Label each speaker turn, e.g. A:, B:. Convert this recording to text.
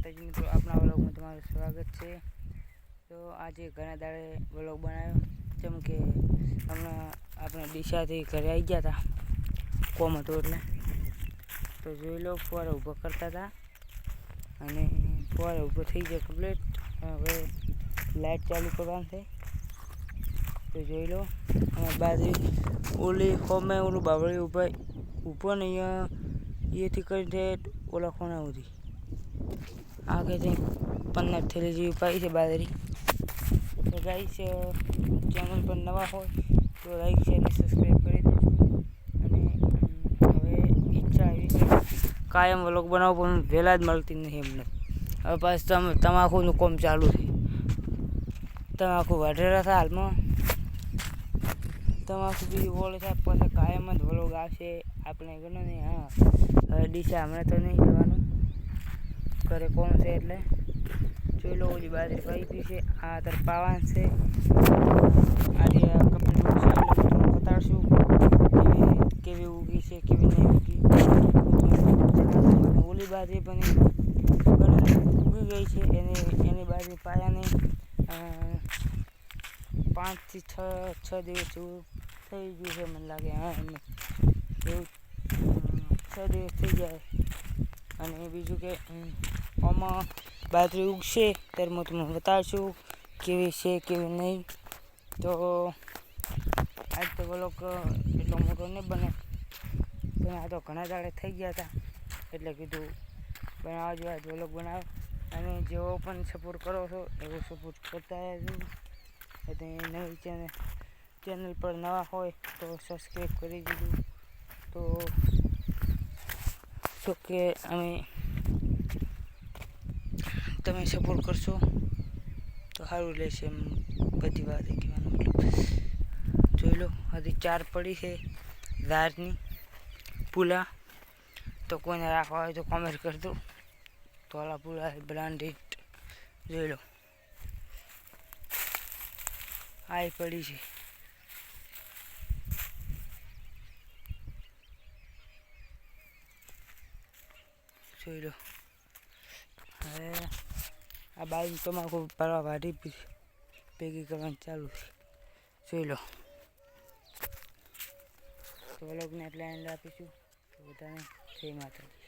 A: માતાજી મિત્રો, આપણા વ્લોગમાં તમારું સ્વાગત છે। તો આજે ઘણા દાડે વ્લોગ બનાવ્યો, જેમ કે હમણાં આપણે ડીસાથી ઘરે આવી ગયા હતા, કોમ હતો એટલે તો જોઈ લો ફુવારે ઊભો કરતા હતા અને ફુવારે ઊભો થઈ ગયો કમ્પ્લીટ। હવે લાઇટ ચાલુ કરવાનું છે તો જોઈ લો। અને બાજરી ઓલી હોમે ઓલું બાવળી ઊભો ને અહીંયા એથી કરીને ઓલા ખૂણા સુધી આગળથી 15 થેલી જેવી પાઈ છે બાજરી। તો ગાઈસ, ચેનલ પર નવા હોય તો લાઈક શેર અને સબસ્ક્રાઈબ કરી દેજો। અને હવે ઈચ્છા એવી છે કાયમ વ્લોગ બનાવો, પણ વહેલા જ મળતી નથી એમને। હવે પાછું તમાકુનું કામ ચાલુ છે, તમાકુ વાઢેલા હતા હાલમાં, તમાકુ બીજું વોળ થાય પછી કાયમ જ વ્લોગ આવશે આપણે ગણો ને। હા, હવે ડીસા હમણાં તો નહીં જવાનું, ઘરે કોમ છે એટલે જોઈ લો। ઓલી બાજરી પાઈ છે, આ તર પાવાન છે, આજે કમ્પ્લીટ બતાડશું કેવી ઉગી છે કેવી નહીં ઉગી। અને ઓલી બાજરી પણ ઉગી ગઈ છે, એની બાજરી પાયાની 5 થી 6 દિવસ જેવું થઈ ગયું છે મને લાગે। હા, એવું 6 દિવસ થઈ જાય। અને બીજું કે આમાં બાજરી ઉગશે ત્યારે હું તમને બતાડશું કેવી છે કેવી નહીં। તો આજ તો વ્લોગ એટલો મોટો નહીં બને, પણ આ તો ઘણા દાડે થઈ ગયા હતા એટલે કીધું બનાવજો, આજ વ્લોગ બનાવ્યો। અને જેવો પણ સપોર્ટ કરો છો એવો સપોર્ટ કરતા રહેજો। અને નવી ચેનલ પર નવા હોય તો સબસ્ક્રાઈબ કરી દીધું તો શું કે તમે સપોર્ટ કરશો તો સારું રહેશે એમ બધી વાત કહેવાનું મતલબ। જોઈ લો, હજી 4 પડી છે ધારની પુલા, તો કોઈને રાખવા હોય તો કોમેન્ટ કરજો। ધોળા પુલા બ્રાન્ડેડ જોઈ લો, આ પડી છે જોઈ લો। હવે આ બાજુ તમાકુ પાડવા વાઢી ભેગી કરવાનું ચાલુ છે જોઈ લો। તો વ્લોગને એટલે એન્ડ આપીશું, તો બધાને જય માતાજી।